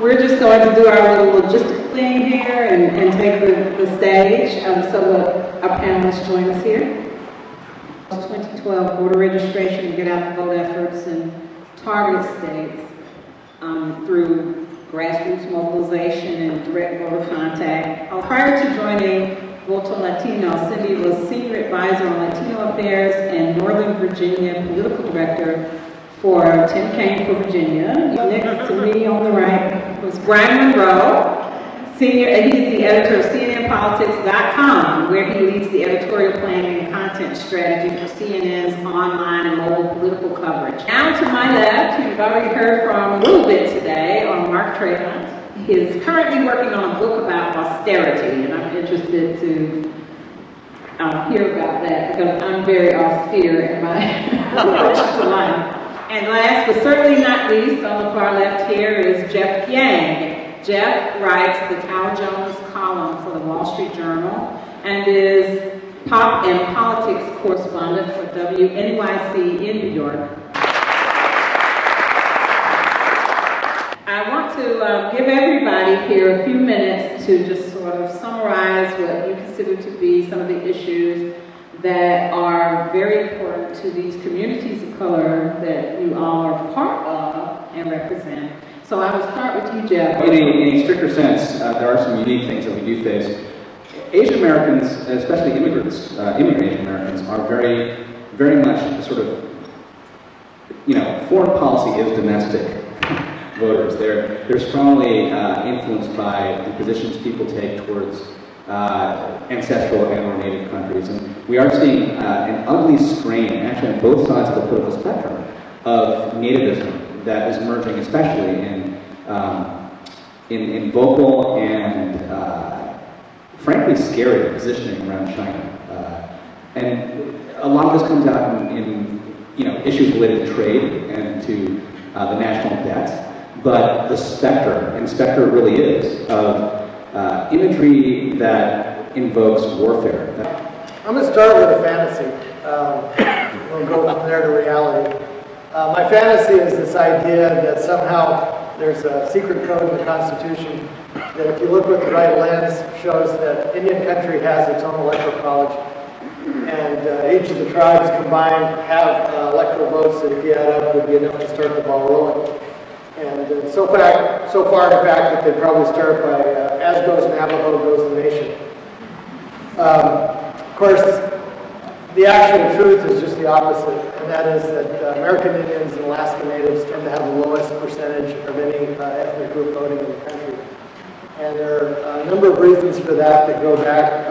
We're just going to do our little logistical thing here and take the stage. So our panelists join us here. 2012 voter registration and get out the vote efforts in targeted states through grassroots mobilization and direct voter contact. Prior to joining Voto Latino, Sindy was Senior Advisor on Latino Affairs and Northern Virginia Political Director for Tim Kaine for Virginia. Next to me on the right was Bryan Monroe, he's the editor of CNNPolitics.com, where he leads the editorial planning and content strategy for CNN's online and mobile political coverage. Now to my left, you've already heard from a little bit today on Mark Trahant. He is currently working on a book about austerity, and I'm interested to hear about that because I'm very austere in my approach to life. And last but certainly not least, on the far left here is Jeff Yang. Jeff writes the Dow Jones column for the Wall Street Journal and is pop and politics correspondent for WNYC in New York. I want to give everybody here a few minutes to just sort of summarize what you consider to be some of the issues that are very important to these communities of color that you all are part of and represent. So I will start with you, Jeff. In a stricter sense, there are some unique things that we do face. Asian Americans, especially immigrants, immigrant Asian Americans, are very, very much sort of, foreign policy is domestic voters. They're strongly influenced by the positions people take towards ancestral and or native countries. And we are seeing an ugly strain, actually on both sides of the political spectrum, of nativism that is emerging, especially in vocal and frankly scary positioning around China. And a lot of this comes out in issues related to trade and to the national debt. But the specter, and specter really is, of imagery that invokes warfare. I'm going to start with a fantasy. We'll go from there to reality. My fantasy is this idea that somehow there's a secret code in the Constitution that if you look with the right lens shows that Indian country has its own electoral college, and each of the tribes combined have electoral votes that if you add up would be enough to start the ball rolling. And so far, in fact, that they probably start by as goes Navajo, goes the nation. Of course, the actual truth is just the opposite, and that is that American Indians and Alaska Natives tend to have the lowest percentage of any ethnic group voting in the country. And there are a number of reasons for that that go back.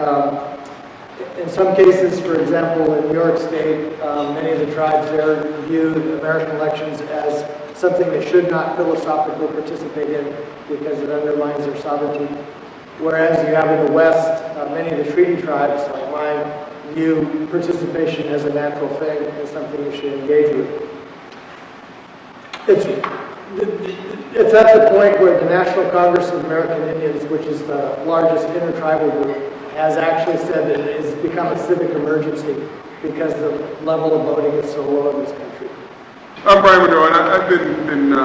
In some cases, for example, in New York State, many of the tribes there view American elections as something they should not philosophically participate in because it undermines their sovereignty. Whereas you have in the West, many of the treaty tribes, like mine, view participation as a natural thing and something you should engage with. It's at the point where the National Congress of American Indians, which is the largest intertribal group, has actually said that it has become a civic emergency because the level of voting is so low in this country. I'm Bryan Monroe, and I've been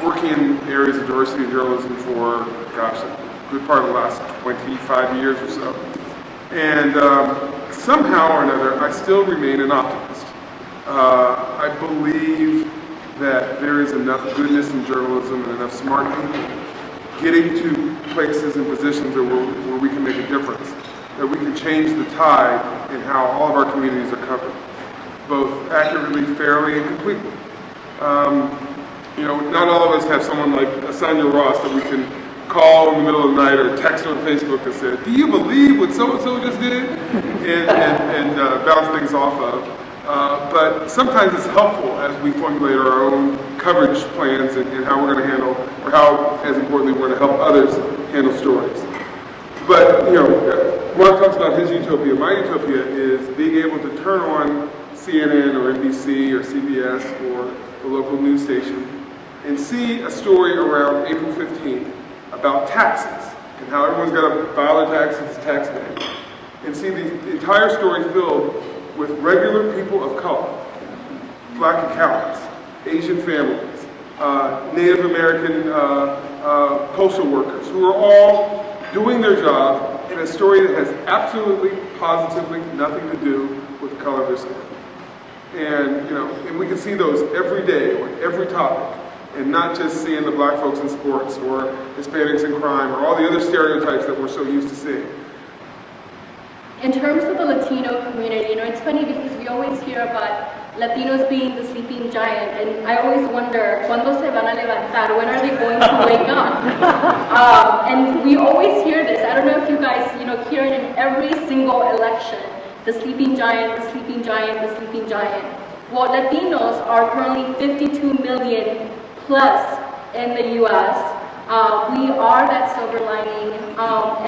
working in areas of diversity and journalism for, a good part of the last 25 years or so. And somehow or another, I still remain an optimist. I believe that there is enough goodness in journalism and enough smart people getting to places and positions where we can make a difference, that we can change the tide in how all of our communities are covered, both accurately, fairly, and completely. Not all of us have someone like Asanya Ross that we can call in the middle of the night or text on Facebook and say, "Do you believe what so-and-so just did?" and bounce things off of. But sometimes it's helpful as we formulate our own coverage plans and how we're going to handle, or how, as importantly, we're going to help others handle stories. But, Mark talks about his utopia. My utopia is being able to turn on CNN or NBC or CBS or the local news station and see a story around April 15th about taxes and how everyone's got to file their taxes tax day, and see the entire story filled with regular people of color, Black accountants, Asian families, Native American postal workers, who are all doing their job in a story that has absolutely, positively nothing to do with the color of their skin. And, you know, and we can see those every day on every topic, and not just seeing the black folks in sports or Hispanics in crime or all the other stereotypes that we're so used to seeing. In terms of the Latino community, you know, it's funny because we always hear about Latinos being the sleeping giant, and I always wonder, ¿cuándo se van a levantar? When are they going to wake up? And we always hear this. I don't know if you guys, you know, hear it in every single election. The sleeping giant, the sleeping giant, the sleeping giant. Well, Latinos are currently 52 million plus in the U.S. We are that silver lining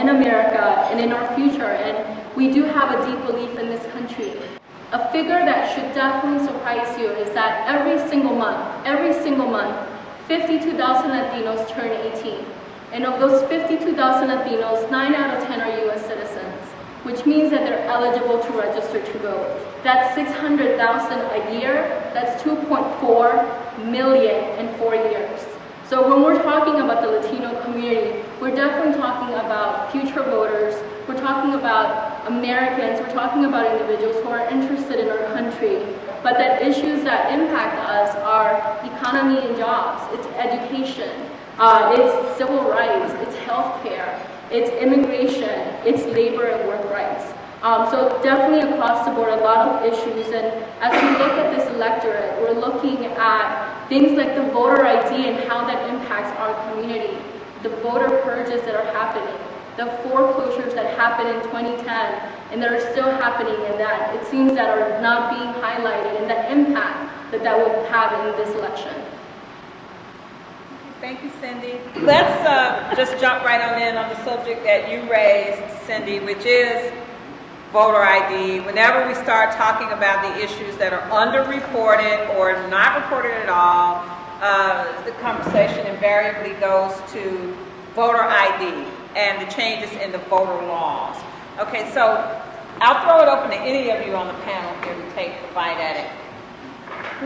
in America and in our future, and we do have a deep belief in this country. A figure that should definitely surprise you is that every single month, 52,000 Latinos turn 18. And of those 52,000 Latinos, 9 out of 10 are U.S. citizens, which means that they're eligible to register to vote. That's 600,000 a year. That's 2.4 million in 4 years. So when we're talking about the Latino community, we're definitely talking about future voters. We're talking about Americans. We're talking about individuals who are interested in our country. But that issues that impact us are economy and jobs. It's education. It's civil rights. It's healthcare. It's immigration. It's labor and work rights. So definitely across the board, a lot of issues. And as we look at this electorate, we're looking at things like the voter ID and how that impacts our community, the voter purges that are happening, the foreclosures that happened in 2010 and that are still happening, and that it seems that are not being highlighted, and the impact that that will have in this election. Thank you, Sindy. Let's just jump right on the subject that you raised, Sindy, which is voter ID. Whenever we start talking about the issues that are underreported or not reported at all, the conversation invariably goes to voter ID and the changes in the voter laws. Okay, so I'll throw it open to any of you on the panel here to take a bite at it.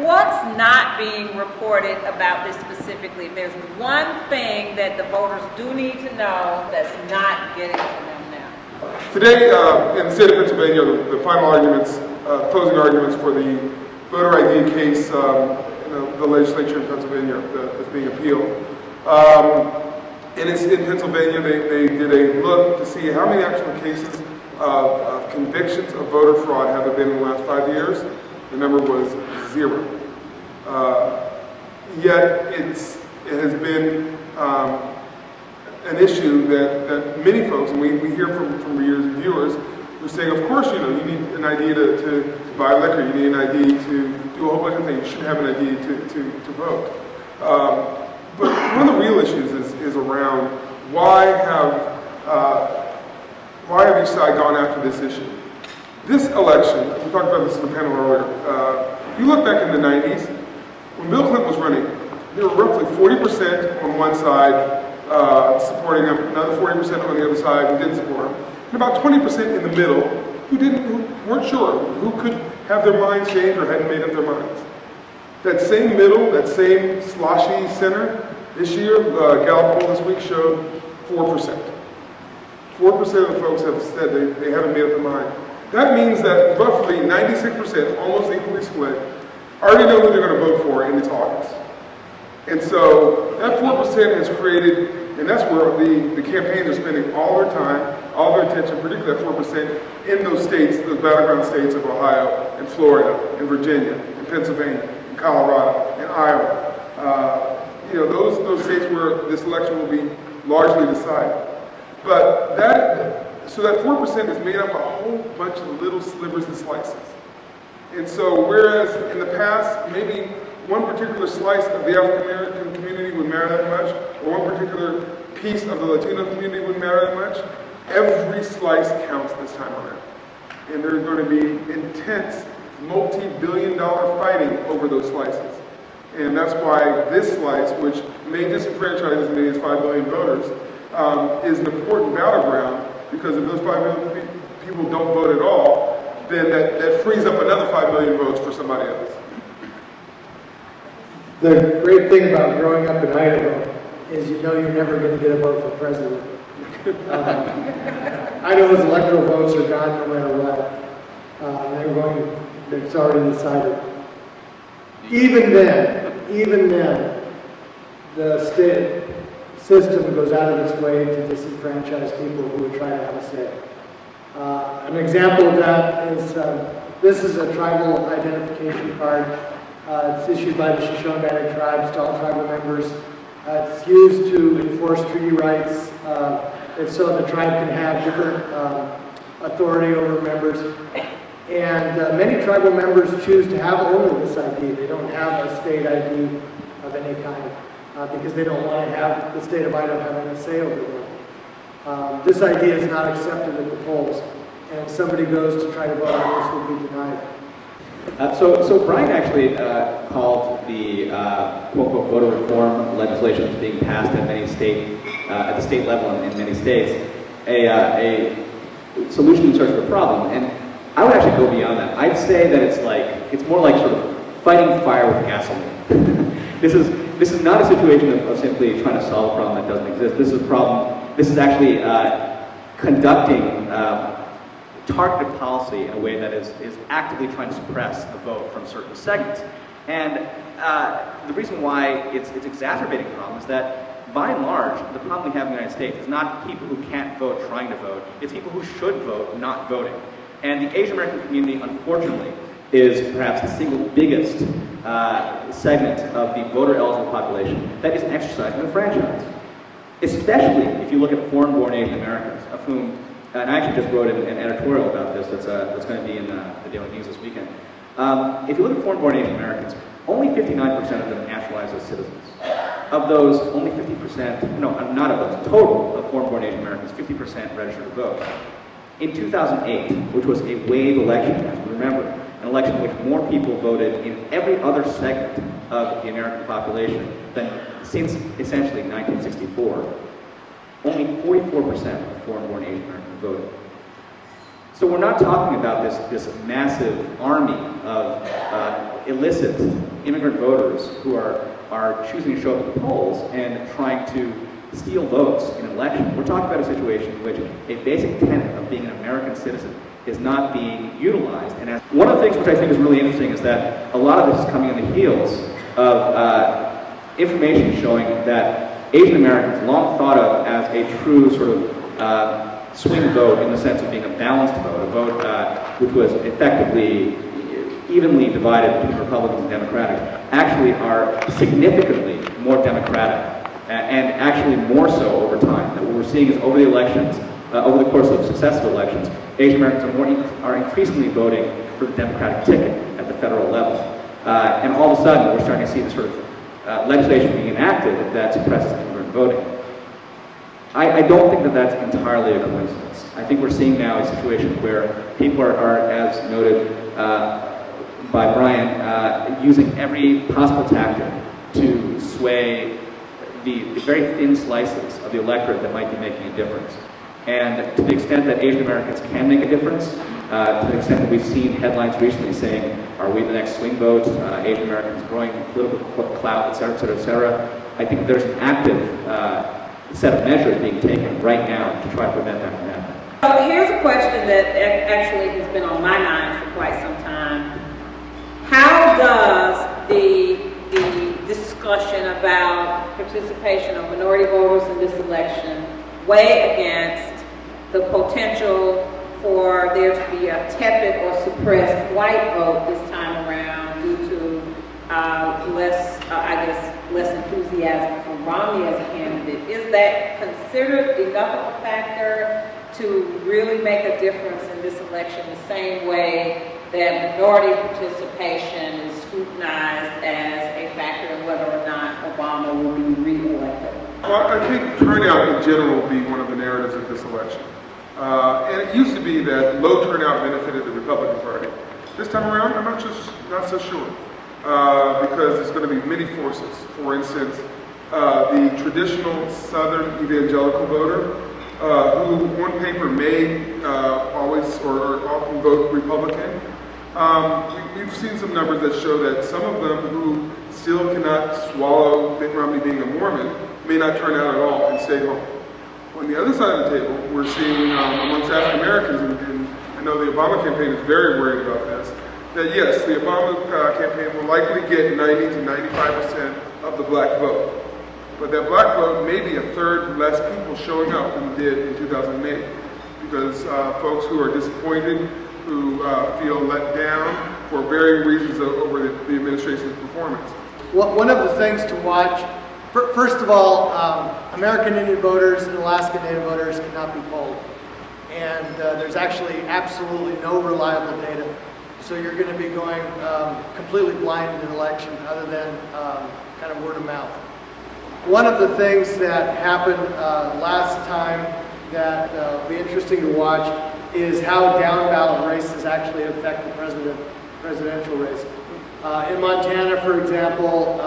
What's not being reported about this specifically? If there's one thing that the voters do need to know that's not getting to them now. Today, in the state of Pennsylvania, the final arguments, closing arguments for the voter ID case in the legislature in Pennsylvania that's being appealed. And it's in Pennsylvania, they did a look to see how many actual cases of convictions of voter fraud have there been in the last 5 years. The number was 0. Yet it has been an issue that many folks, and we hear from readers and viewers, who are saying, of course, you know, you need an ID to buy liquor, you need an ID to do a whole bunch of things, you should have an ID to vote. But one of the real issues is around why have each side gone after this issue? This election, we talked about this in the panel earlier, if you look back in the 90s, when Bill Clinton was running, there were roughly 40% on one side supporting him, another 40% on the other side who didn't support him, and about 20% in the middle who weren't sure, who could have their minds changed or hadn't made up their minds. That same middle, that same sloshy center, this year, Gallup poll this week showed 4%. 4% of the folks have said they haven't made up their mind. That means that roughly 96%, almost equally split, already know who they're going to vote for in August. And so that 4% has created, and that's where the campaigns are spending all their time, all their attention, particularly that 4% in those states, those battleground states of Ohio and Florida and Virginia and Pennsylvania and Colorado and Iowa. You know, those states where this election will be largely decided. But so that 4% is made up of a whole bunch of little slivers and slices. And so whereas in the past, maybe one particular slice of the African American community would matter that much, or one particular piece of the Latino community would matter that much, every slice counts this time around. And there's going to be intense, multi-billion-dollar fighting over those slices. And that's why this slice, which may disenfranchise as many as 5 million voters, is an important battleground, because if those 5 million people don't vote at all, then that frees up another 5 million votes for somebody else. The great thing about growing up in Idaho is you know you're never going to get a vote for president. Idaho's electoral votes are gone no matter what. It's already decided. Even then, the state system goes out of its way to disenfranchise people who would try to have a say. An example of that is, this is a tribal identification card. It's issued by the Shoshone-Bannock tribes to all tribal members. It's used to enforce treaty rights. It's so the tribe can have different authority over members. And many tribal members choose to have only this ID. They don't have a state ID of any kind because they don't want to have the state of Idaho having a say over them. This ID is not accepted at the polls. And if somebody goes to try to vote on this, will be denied. So Bryan actually called the quote-unquote voter reform legislation that's being passed at at the state level in many states, a solution in search of the problem. And I would actually go beyond that. I'd say that it's more like sort of fighting fire with gasoline. This is not a situation of simply trying to solve a problem that doesn't exist. This is a problem. This is actually conducting targeted policy in a way that is actively trying to suppress the vote from certain segments. And the reason why it's exacerbating the problem is that, by and large, the problem we have in the United States is not people who can't vote trying to vote, it's people who should vote not voting. And the Asian American community, unfortunately, is perhaps the single biggest segment of the voter-eligible population that isn't exercising the franchise. Especially if you look at foreign-born Asian Americans, of whom, and I actually just wrote an editorial about this that's going to be in the Daily News this weekend. If you look at foreign-born Asian Americans, only 59% of them naturalized as citizens. Of those, only 50%, no, not of those, total of foreign-born Asian Americans, 50% registered to vote. In 2008, which was a wave election, as we remember, an election in which more people voted in every other segment of the American population than since essentially 1964, only 44% of foreign-born Asian Americans voted. So we're not talking about this massive army of illicit immigrant voters who are choosing to show up at the polls and trying to steal votes in an election. We're talking about a situation in which a basic tenet of being an American citizen is not being utilized. And as one of the things which I think is really interesting is that a lot of this is coming on the heels of information showing that Asian Americans, long thought of as a true sort of swing vote in the sense of being a balanced vote, a vote which was effectively evenly divided between Republicans and Democrats, actually are significantly more Democratic and actually more so over time. That what we're seeing is over the elections, over the course of successive elections, Asian Americans are increasingly voting for the Democratic ticket at the federal level. And all of a sudden, we're starting to see this sort of legislation being enacted that suppresses immigrant voting. I don't think that that's entirely a coincidence. I think we're seeing now a situation where people are as noted by Bryan, using every possible tactic to sway the very thin slices of the electorate that might be making a difference. And to the extent that Asian Americans can make a difference, to the extent that we've seen headlines recently saying, are we the next swing vote, Asian Americans growing political clout, et cetera, et cetera, et cetera, I think there's an active set of measures being taken right now to try to prevent that from happening. So here's a question that actually has been on my mind for quite some time. How does the discussion about participation of minority voters in this election weigh against the potential for there to be a tepid or suppressed white vote this time around due to less enthusiasm from Romney as a candidate? Is that considered enough of a factor to really make a difference in this election the same way that minority participation is scrutinized as a factor in whether or not Obama will be re-elected? Well, I think turnout in general will be one of the narratives of this election. And it used to be that low turnout benefited the Republican Party. This time around, I'm not so sure. Because there's going to be many forces. For instance, the traditional Southern evangelical voter, who on paper may always or often vote Republican. We've seen some numbers that show that some of them who still cannot swallow Mitt Romney being a Mormon may not turn out at all and stay home. On the other side of the table, we're seeing amongst African Americans, and I know the Obama campaign is very worried about this, that yes, the Obama campaign will likely get 90 to 95% of the black vote. But that black vote may be a third less people showing up than did in 2008, because folks who are disappointed, who feel let down for varying reasons over the administration's performance. One of the things to watch, first of all, American Indian voters and Alaska Native voters cannot be polled. And there's actually absolutely no reliable data. So you're going to be going completely blind in an election other than kind of word of mouth. One of the things that happened last time that will be interesting to watch is how down ballot races actually affect the presidential race. In Montana, for example,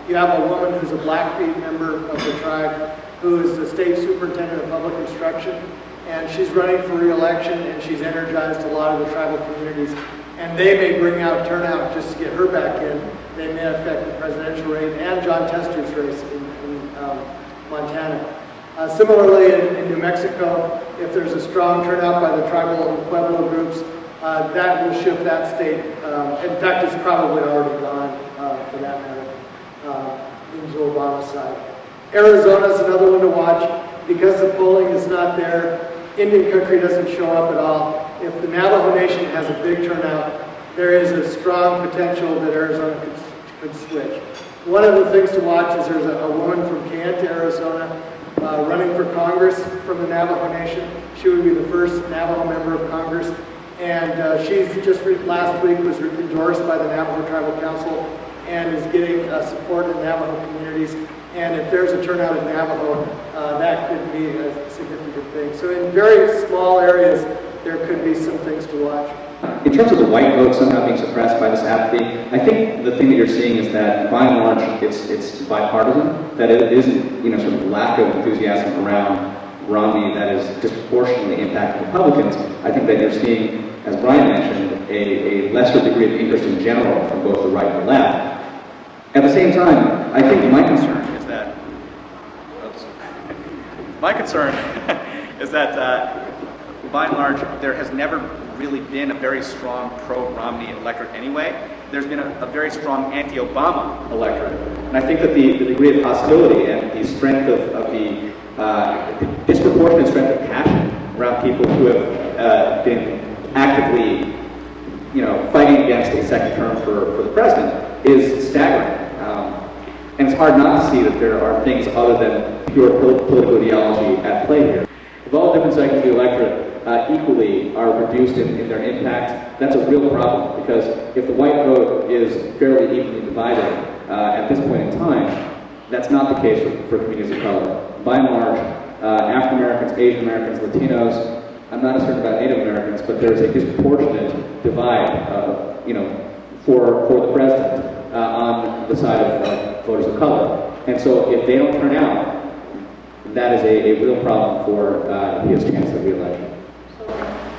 you have a woman who's a Blackfeet member of the tribe who is the state superintendent of public instruction, and she's running for re-election, and she's energized a lot of the tribal communities. And they may bring out turnout just to get her back in. They may affect the presidential race and John Tester's race in Montana. Similarly, in New Mexico, if there's a strong turnout by the tribal and Pueblo groups, that will shift that state. In fact, it's probably already gone, for that matter, into Obama's side. Arizona is another one to watch. Because the polling is not there, Indian country doesn't show up at all. If the Navajo Nation has a big turnout, there is a strong potential that Arizona could switch. One of the things to watch is there's a woman from Kayenta, Arizona, running for Congress from the Navajo Nation. She would be the first Navajo member of Congress. And she's just last week was endorsed by the Navajo Tribal Council and is getting support in Navajo communities. And if there's a turnout in Navajo, that could be a significant thing. So in very small areas, there could be some things to watch. In terms of the white vote somehow being suppressed by this apathy, I think the thing that you're seeing is that, by and large, it's bipartisan. That it isn't, sort of lack of enthusiasm around Romney that is disproportionately impacting Republicans. I think that you're seeing, as Bryan mentioned, a lesser degree of interest in general from both the right and the left. At the same time, I think my concern is that, by and large, there has never really been a very strong pro-Romney electorate anyway. There's been a very strong anti-Obama electorate. And I think that the degree of hostility and the strength of the disproportionate strength of passion around people who have been actively, fighting against a second term for the president is staggering. And it's hard not to see that there are things other than pure political ideology at play here. If all different segments of the electorate equally are reduced in their impact, that's a real problem, because if the white vote is fairly evenly divided at this point in time, that's not the case for communities of color. By and large, African Americans, Asian Americans, Latinos, I'm not as certain about Native Americans, but there's a disproportionate divide, for the president on the side of voters of color. And so if they don't turn out, that is a real problem for his chance of re-election.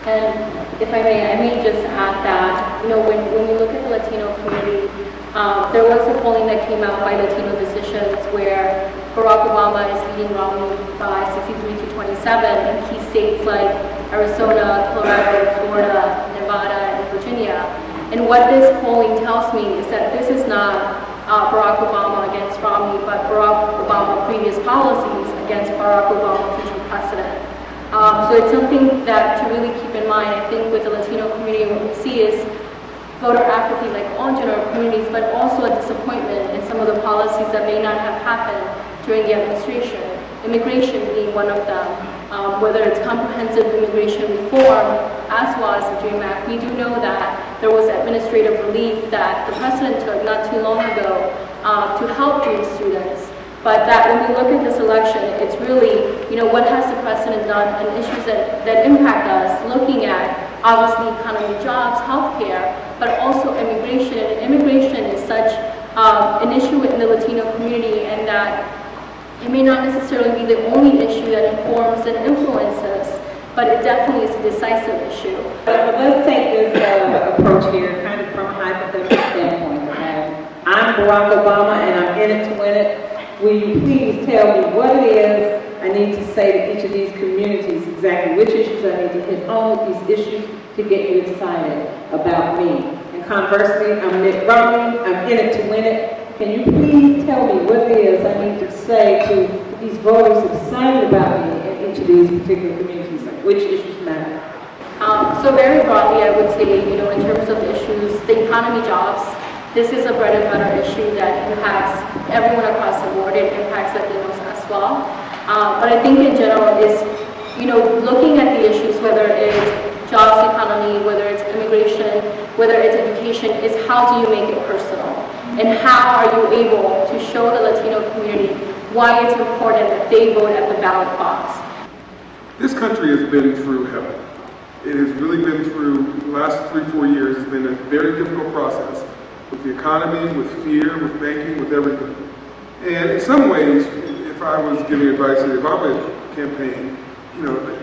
And if I may just add that, when we look at the Latino community, there was a polling that came out by Latino Decisions where Barack Obama is leading Romney by 63 to 27 in key states like Arizona, Colorado, Florida, Nevada, and Virginia. And what this polling tells me is that this is not Barack Obama against Romney, but Barack Obama previous policies against Barack Obama future precedent. So it's something that to really keep in mind. I think with the Latino community, what we see is voter apathy, like all general communities, but also a disappointment in some of the policies that may not have happened during the administration. Immigration being one of them, whether it's comprehensive immigration reform as well as the DREAM Act. We do know that there was administrative relief that the president took not too long ago to help DREAM students. But that when we look at this election, it's really, what has the president done and issues that impact us, looking at obviously economy, jobs, healthcare, but also immigration. And immigration is such an issue in the Latino community, and that it may not necessarily be the only issue that informs and influences, but it definitely is a decisive issue. But let's take this approach here kind of from a hypothetical standpoint. And I'm Barack Obama and I'm in it to win it. Will you please tell me what it is I need to say to each of these communities, exactly which issues I need to hit on with these issues to get you excited about me. And conversely, I'm Mitt Romney, I'm in it to win it. Can you please tell me what it is I need to say to these voters excited about me in each of these particular communities, like which issues matter? So very broadly, I would say, in terms of issues, the economy, jobs, this is a bread and butter issue that impacts everyone across the board. It impacts Latinos as well. But I think in general is, looking at the issues, whether it's jobs, economy, whether it's immigration, whether it's education, is how do you make it personal? And how are you able to show the Latino community why it's important that they vote at the ballot box? This country has been through hell. It has really been through, the last 3-4 years, has been a very difficult process with the economy, with fear, with banking, with everything. And in some ways, if I was giving advice to the Obama campaign,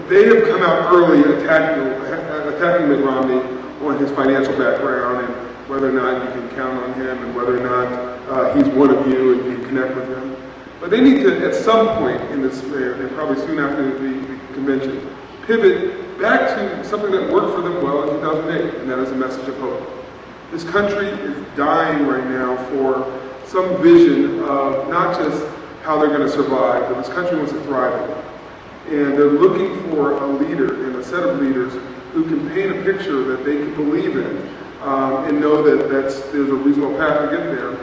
they have come out early attacking Mitt Romney on his financial background and whether or not you can count on him and whether or not he's one of you and you connect with him. But they need to, at some point in this, and probably soon after the convention, pivot back to something that worked for them well in 2008, and that is a message of hope. This country is dying right now for some vision of not just how they're going to survive, but this country wants to thrive again. And they're looking for a leader and a set of leaders who can paint a picture that they can believe in and know that there's a reasonable path to get there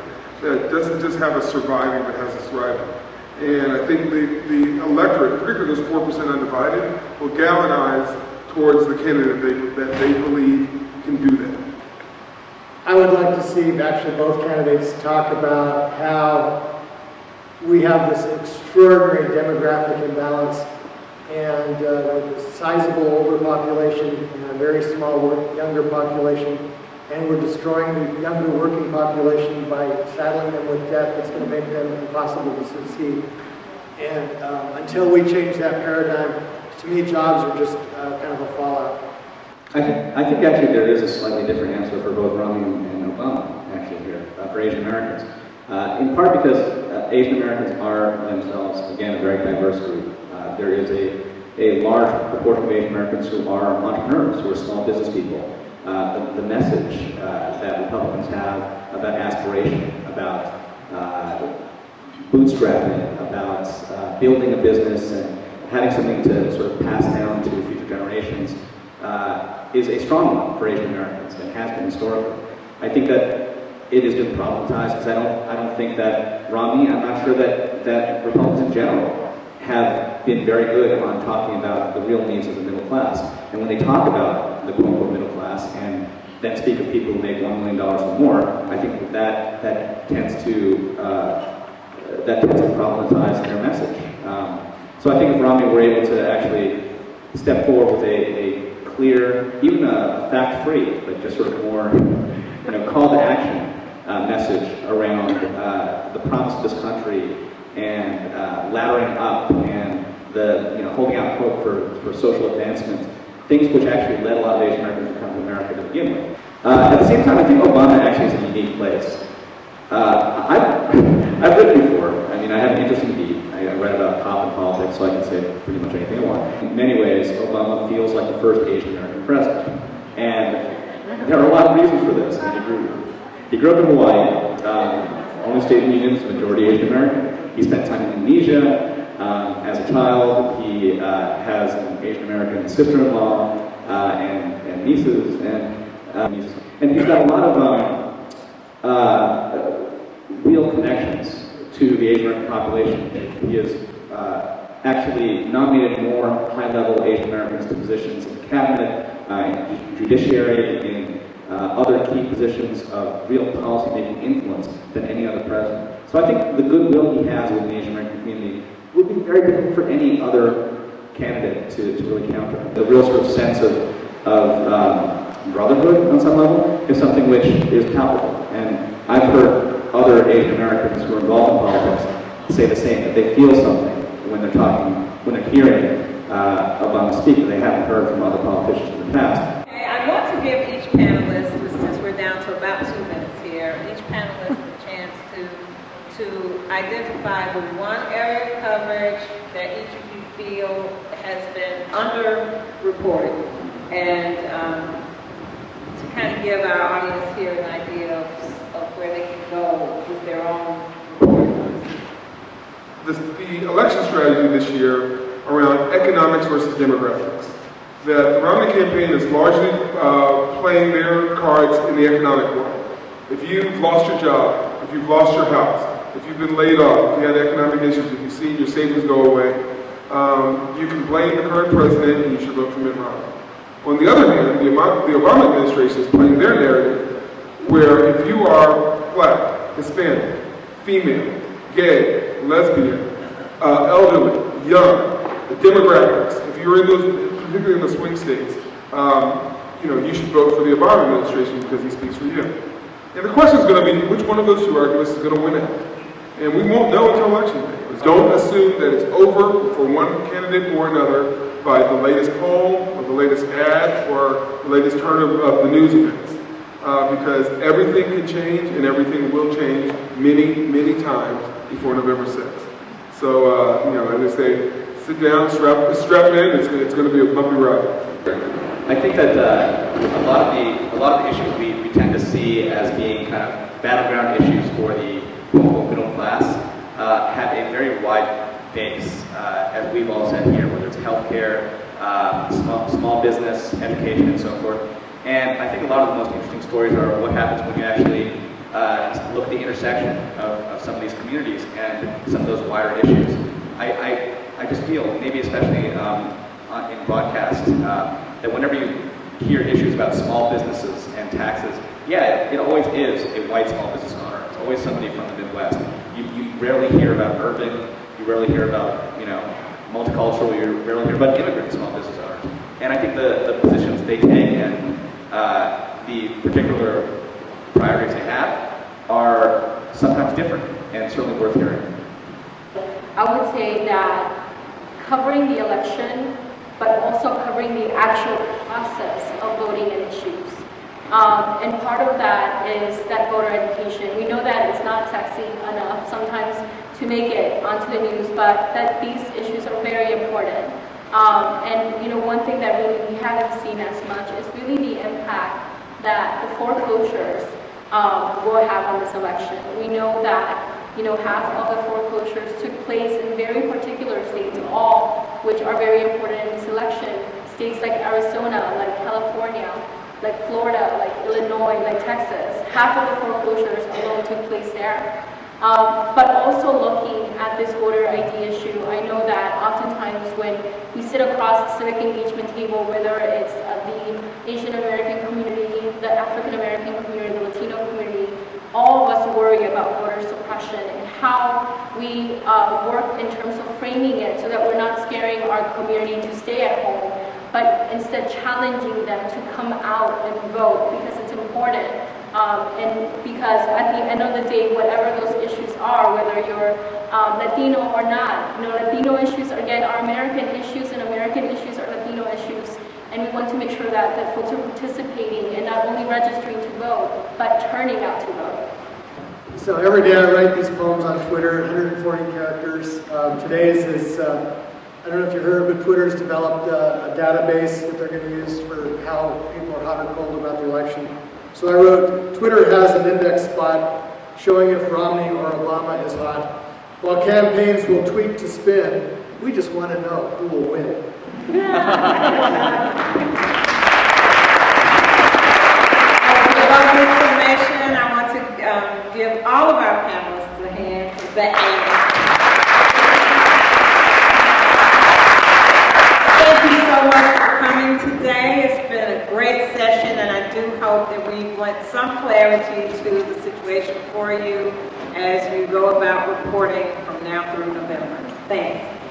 that doesn't just have us surviving, but has us thriving. And I think the electorate, particularly those 4% undivided, will galvanize towards the candidate that they believe can do that. I would like to see actually both candidates talk about how we have this extraordinary demographic imbalance and with a sizable older population and a very small younger population, and we're destroying the younger working population by saddling them with debt that's going to make them impossible to succeed. And until we change that paradigm, to me, jobs are just kind of a fallout. I think actually there is a slightly different answer for both Romney and Obama, actually, here, for Asian Americans. In part because Asian Americans are themselves, again, a very diverse group. There is a large proportion of Asian Americans who are entrepreneurs, who are small business people. The message that Republicans have about aspiration, about bootstrapping, about building a business and having something to sort of pass down to future generations is a strong one for Asian Americans and has been historically. I think that it has been problematized because I don't think that Romney, I'm not sure that Republicans in general have been very good on talking about the real needs of the middle class. And when they talk about the quote-unquote middle class and then speak of people who make $1 million or more, I think that tends to problematize their message. So I think if Romney were able to actually step forward with a clear, even a fact-free, but just sort of more call to action message around the promise of this country and laddering up and the holding out hope for social advancement, things which actually led a lot of Asian Americans to come to America to begin with. At the same time, I think Obama actually is a unique place. I've written before. I mean, I have an interesting beat. I read about pop and politics, so I can say pretty much anything I want. In many ways, Obama feels like the first Asian American president. And there are a lot of reasons for this. I mean, he grew up in Hawaii, only state in the Union is majority Asian American. He spent time in Indonesia. As a child, he has an Asian American sister-in-law and nieces, and he's got a lot of real connections to the Asian American population. He has actually nominated more high-level Asian Americans to positions in the cabinet, in judiciary, in other key positions of real policy-making influence than any other president. So I think the goodwill he has with the Asian American community would be very different for any other candidate to really counter. The real sort of sense of brotherhood on some level is something which is palpable. And I've heard other Asian Americans who are involved in politics say the same, that they feel something when they're hearing Obama speak that they haven't heard from other politicians in the past. Okay, I want to give each panelist, since we're down to about 2 minutes here, each panelist a chance identify the one area of coverage that each of you feel has been underreported, and to kind of give our audience here an idea of where they can go with their own reporting. The election strategy this year around economics versus demographics. That the Romney campaign is largely playing their cards in the economic world. If you've lost your job, if you've lost your house, if you've been laid off, if you had economic issues, if you've seen your savings go away, you can blame the current president and you should vote for Mitt Romney. On the other hand, the Obama administration is playing their narrative where if you are black, Hispanic, female, gay, lesbian, elderly, young, the demographics, if you're in those, particularly in the swing states, you should vote for the Obama administration because he speaks for you. And the question is going to be, which one of those two arguments is going to win out? And we won't know until election day. Don't assume that it's over for one candidate or another by the latest poll or the latest ad or the latest turn of the news events. Because everything can change and everything will change many, many times before November 6th. So, as they say, sit down, strap in, it's going to be a bumpy ride. I think that a lot of the issues we tend to see as being kind of battleground issues for the quote-unquote middle class have a very wide base, as we've all said here, whether it's healthcare, small business, education, and so forth. And I think a lot of the most interesting stories are what happens when you actually look at the intersection of some of these communities and some of those wider issues. I just feel, maybe especially in broadcast, that whenever you hear issues about small businesses and taxes, it always is a white small business owner. It's always somebody from the Midwest. You rarely hear about urban, you rarely hear about, multicultural, you rarely hear about immigrant small business owners. And I think the positions they take and the particular priorities they have are sometimes different and certainly worth hearing. I would say that covering the election, but also covering the actual process of voting and issues. And part of that is that voter education. We know that it's not sexy enough sometimes to make it onto the news, but that these issues are very important. One thing that really we haven't seen as much is really the impact that the foreclosures will have on this election. We know that half of the foreclosures took place in very particular states, all which are very important in this election. States like Arizona, like California, like Florida, like Illinois, like Texas. Half of the foreclosures alone took place there. But also looking at this voter ID issue, I know that oftentimes when we sit across the civic engagement table, whether it's the Asian American community, the African American community, the Latino community, all of us worry about voter suppression and how we work in terms of framing it so that we're not scaring our community to stay at home, but instead challenging them to come out and vote because it's important. And because at the end of the day, whatever those issues are, whether you're Latino or not, Latino issues, again, are American issues, and American issues are Latino issues. And we want to make sure that folks are participating and not only registering to vote, but turning out to vote. So every day I write these poems on Twitter, 140 characters. Today's is, I don't know if you heard, but Twitter's developed a database that they're going to use for how people are hot or cold about the election. So I wrote, Twitter has an index spot showing if Romney or Obama is hot. While campaigns will tweet to spin, we just want to know who will win. As about this summation, I want to give all of our panelists a hand for that. Thank you so much for coming today. It's been a great session, and I do hope that we went some clarity to the situation for you as you go about reporting from now through November. Thanks.